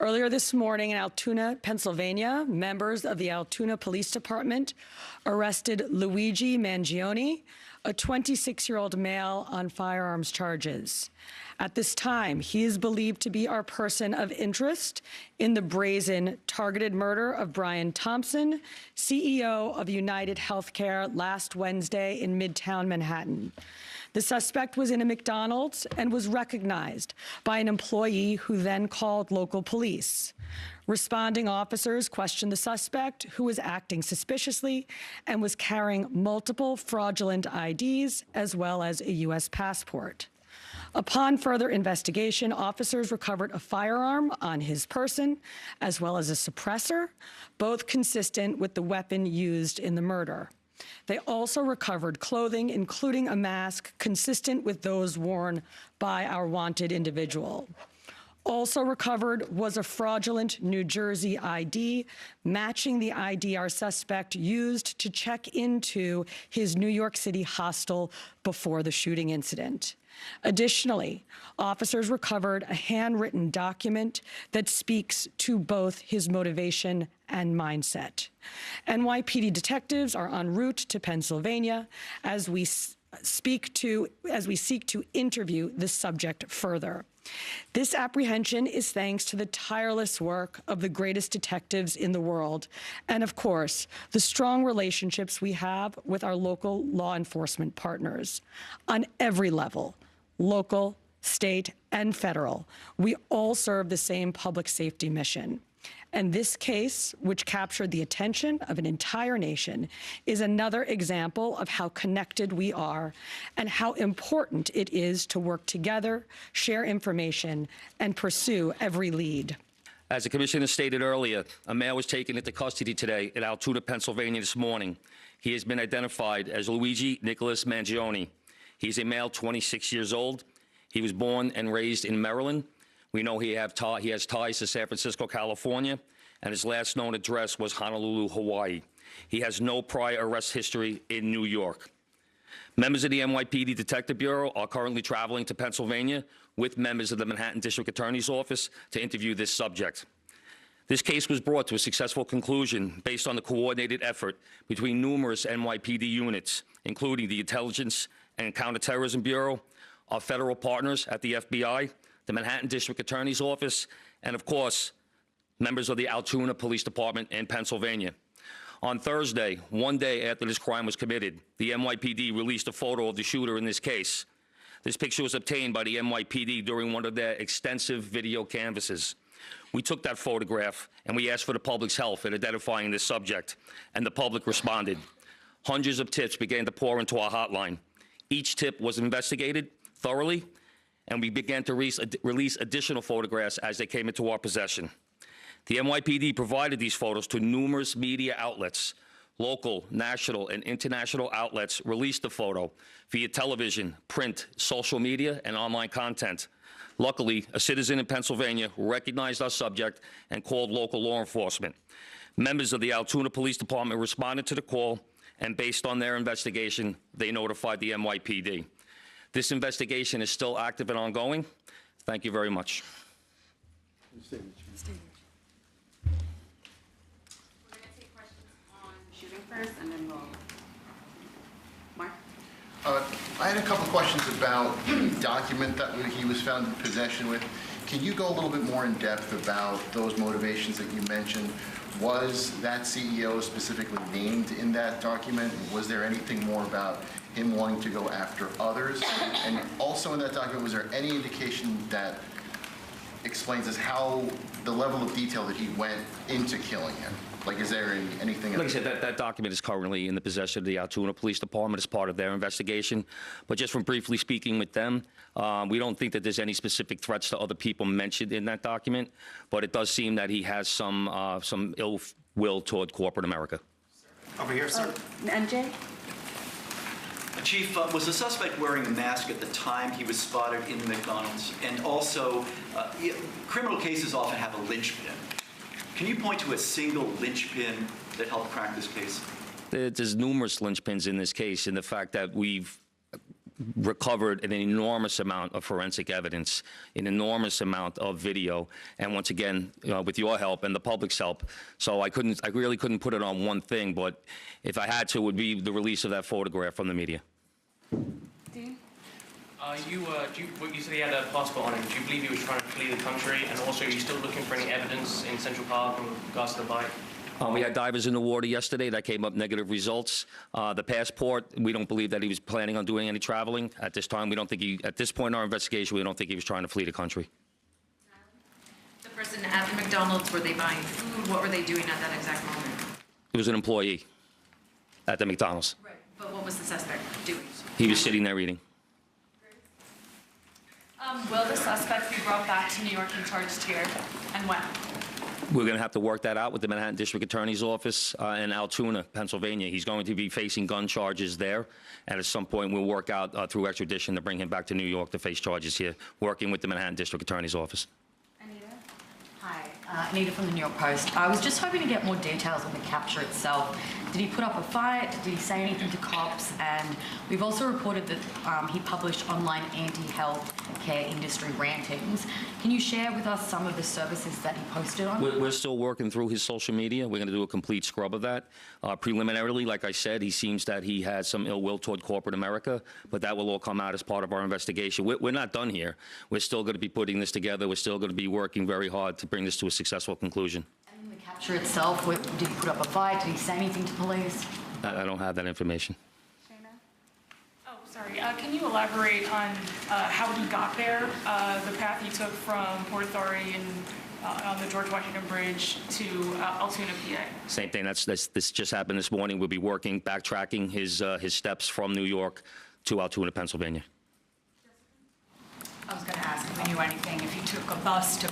Earlier this morning in Altoona, Pennsylvania, members of the Altoona Police Department arrested Luigi Mangione, a 26-year-old male, on firearms charges. At this time, he is believed to be our person of interest in the brazen, targeted murder of Brian Thompson, CEO of UnitedHealthcare, last Wednesday in Midtown Manhattan. The suspect was in a McDonald's and was recognized by an employee who then called local police. Responding officers questioned the suspect, who was acting suspiciously and was carrying multiple fraudulent IDs as well as a U.S. passport. Upon further investigation, officers recovered a firearm on his person as well as a suppressor, both consistent with the weapon used in the murder. They also recovered clothing, including a mask consistent with those worn by our wanted individual. Also recovered was a fraudulent New Jersey ID, matching the ID our suspect used to check into his New York City hostel before the shooting incident. Additionally, officers recovered a handwritten document that speaks to both his motivation and mindset. NYPD detectives are en route to Pennsylvania as we seek to interview the subject further. This apprehension is thanks to the tireless work of the greatest detectives in the world, and of course, the strong relationships we have with our local law enforcement partners. On every level, local, state, and federal, we all serve the same public safety mission. And this case, which captured the attention of an entire nation, is another example of how connected we are and how important it is to work together, share information, and pursue every lead. As the Commissioner stated earlier, a male was taken into custody today in Altoona, Pennsylvania this morning. He has been identified as Luigi Nicholas Mangione. He's a male, 26 years old. He was born and raised in Maryland. We know he has ties to San Francisco, California, and his last known address was Honolulu, Hawaii. He has no prior arrest history in New York. Members of the NYPD Detective Bureau are currently traveling to Pennsylvania with members of the Manhattan District Attorney's Office to interview this subject. This case was brought to a successful conclusion based on the coordinated effort between numerous NYPD units, including the Intelligence and Counterterrorism Bureau, our federal partners at the FBI, the Manhattan District Attorney's Office, and of course, members of the Altoona Police Department in Pennsylvania. On Thursday, one day after this crime was committed, the NYPD released a photo of the shooter in this case. This picture was obtained by the NYPD during one of their extensive video canvasses. We took that photograph and we asked for the public's help in identifying this subject, and the public responded. Hundreds of tips began to pour into our hotline. Each tip was investigated thoroughly, and we began to release additional photographs as they came into our possession. The NYPD provided these photos to numerous media outlets. Local, national, and international outlets released the photo via television, print, social media, and online content. Luckily, a citizen in Pennsylvania recognized our subject and called local law enforcement. Members of the Altoona Police Department responded to the call, and based on their investigation, they notified the NYPD. This investigation is still active and ongoing. Thank you very much. We're going to take questions on shooting first, and then we'll... Mark? I had a couple questions about the document that he was found in possession with. Can you go a little bit more in depth about those motivations that you mentioned? Was that CEO specifically named in that document? Was there anything more about him wanting to go after others? And also in that document, was there any indication that explains us how the level of detail that he went into killing him? Like, is there anything? Like I said, that document is currently in the possession of the Altoona Police Department as part of their investigation. But just from briefly speaking with them, we don't think that there's any specific threats to other people mentioned in that document. But it does seem that he has some ill will toward corporate America. Over here, sir. MJ? Chief, was the suspect wearing a mask at the time he was spotted in the McDonald's? And also, criminal cases often have a linchpin. Can you point to a single linchpin that helped crack this case? There's numerous linchpins in this case, in the fact that we've recovered an enormous amount of forensic evidence, an enormous amount of video, and once again, with your help and the public's help. So I really couldn't put it on one thing, but if I had to, it would be the release of that photograph from the media. Dean? You said he had a passport on him. Do you believe he was trying to flee the country? And also, are you still looking for any evidence in Central Park in regards to the bike? We had divers in the water yesterday. That came up negative results. The passport, we don't believe that he was planning on doing any traveling. At this time, we don't think at this point in our investigation, we don't think he was trying to flee the country. The person at the McDonald's, were they buying food? What were they doing at that exact moment? He was an employee at the McDonald's. Right. But what was the suspect doing? He was sitting there eating. Will the suspect be brought back to New York and charged here, and when? We're going to have to work that out with the Manhattan District Attorney's Office in Altoona, Pennsylvania. He's going to be facing gun charges there, and at some point we'll work out through extradition to bring him back to New York to face charges here, working with the Manhattan District Attorney's Office. Anita? Hi, Anita from the New York Post. I was just hoping to get more details on the capture itself. Did he put up a fight? Did he say anything to cops? And we've also reported that he published online anti-health care industry rantings. Can you share with us some of the services that he posted on? We're still working through his social media. We're going to do a complete scrub of that. Preliminarily, like I said, he seems that he has some ill will toward corporate America, but that will all come out as part of our investigation. We're not done here. We're still going to be putting this together. We're still going to be working very hard to bring this to a successful conclusion. And the capture itself, did he put up a fight? Did he say anything to police? I don't have that information. Shayna? Oh, sorry. Can you elaborate on how he got there, the path he took from Port Authority and on the George Washington Bridge to Altoona, PA? Same thing. This just happened this morning. We'll be working, backtracking his steps from New York to Altoona, Pennsylvania. I was going to ask if we knew anything, if he took a bus to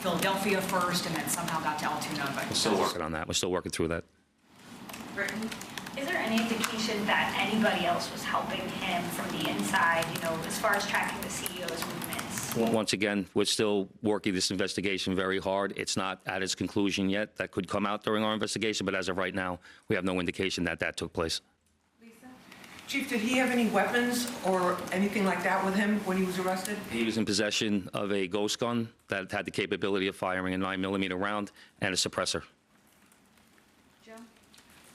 Philadelphia first and then somehow got to Altoona. But We're still working on that. We're still working through that. Britain? Is there any indication that anybody else was helping him from the inside, as far as tracking the CEO's movements? Once again, we're still working this investigation very hard. It's not at its conclusion yet. That could come out during our investigation, but as of right now, we have no indication that that took place. Chief, did he have any weapons or anything like that with him when he was arrested? He was in possession of a ghost gun that had the capability of firing a 9mm round and a suppressor. Joe?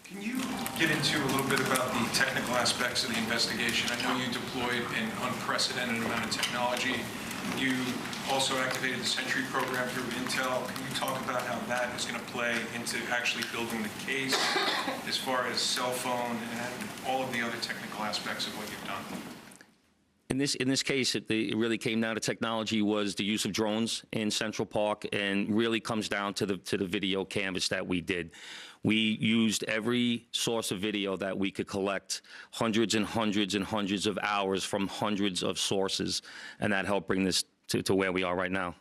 Can you get into a little bit about the technical aspects of the investigation? I know you deployed an unprecedented amount of technology. You also activated the Sentry program through Intel. Can you talk about how that is going to play into actually building the case as far as cell phone and all of the other technical aspects of what you've done? In this case, it really came down to technology was the use of drones in Central Park, and really comes down to the video canvas that we did. We used every source of video that we could collect, hundreds and hundreds and hundreds of hours from hundreds of sources, and that helped bring this to where we are right now.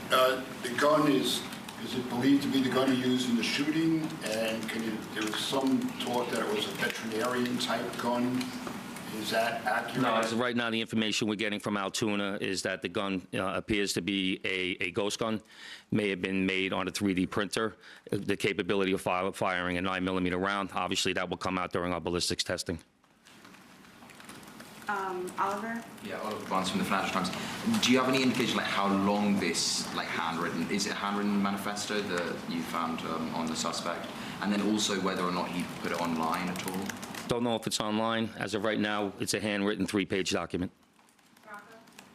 The gun is it believed to be the gun he used in the shooting? And there was some talk that it was a veterinarian type gun. Is that accurate? No, as of right now, the information we're getting from Altoona is that the gun appears to be a ghost gun, may have been made on a 3D printer, the capability of firing a 9mm round. Obviously, that will come out during our ballistics testing. Oliver? Yeah, Oliver Barnes from the Financial Times. Do you have any indication how long this handwritten, is it a handwritten manifesto that you found on the suspect? And then also whether or not he put it online at all? Don't know if it's online. As of right now, it's a handwritten 3-page document.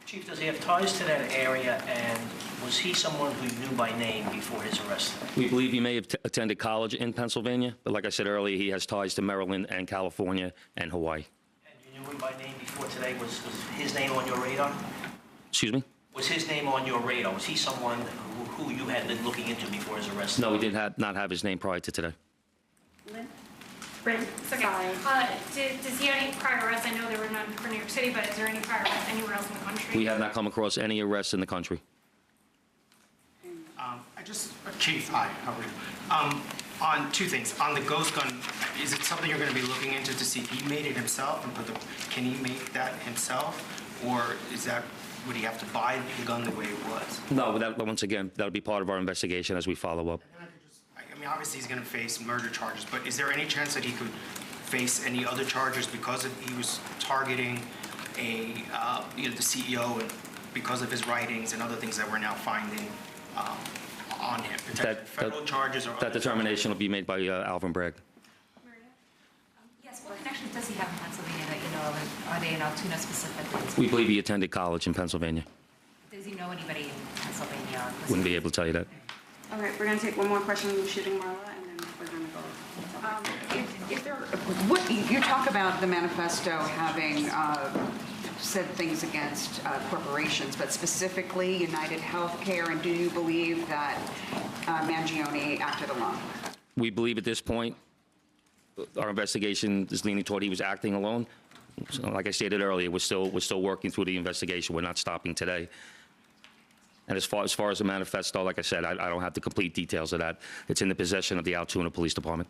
Chief, does he have ties to that area, and was he someone who you knew by name before his arrest? We believe he may have attended college in Pennsylvania, but like I said earlier, he has ties to Maryland and California and Hawaii. And you knew him by name before today. Was his name on your radar? Excuse me? Was his name on your radar? Was he someone who you had been looking into before his arrest? No, we did not have his name prior to today. Lynn? Britain? Does he have any prior arrests? I know there were none for New York City, but is there any prior arrests anywhere else in the country? We have not come across any arrests in the country. Chief, hi, how are you? On two things. On the ghost gun, is it something you're going to be looking into to see if he made it himself and can he make that himself, or would he have to buy the gun the way it was? No, once again, that'll be part of our investigation as we follow up. I mean, obviously he's going to face murder charges, but is there any chance that he could face any other charges because he was targeting the CEO and because of his writings and other things that we're now finding on him? Federal charges or That other determination will be made by Alvin Bragg. Yes, what connections does he have in Pennsylvania that you know of? And are they in Altoona specifically? We believe he attended college in Pennsylvania. Does he know anybody in Pennsylvania? Wouldn't be able to tell you that. All right, we're going to take one more question from shooting Marla, and then we're going to go. You talk about the manifesto having said things against corporations, but specifically UnitedHealthcare, and do you believe that Mangione acted alone? We believe at this point, our investigation is leaning toward he was acting alone. So, like I stated earlier, we're still working through the investigation. We're not stopping today. And as far as the manifesto, like I said, I don't have the complete details of that. It's in the possession of the Altoona Police Department.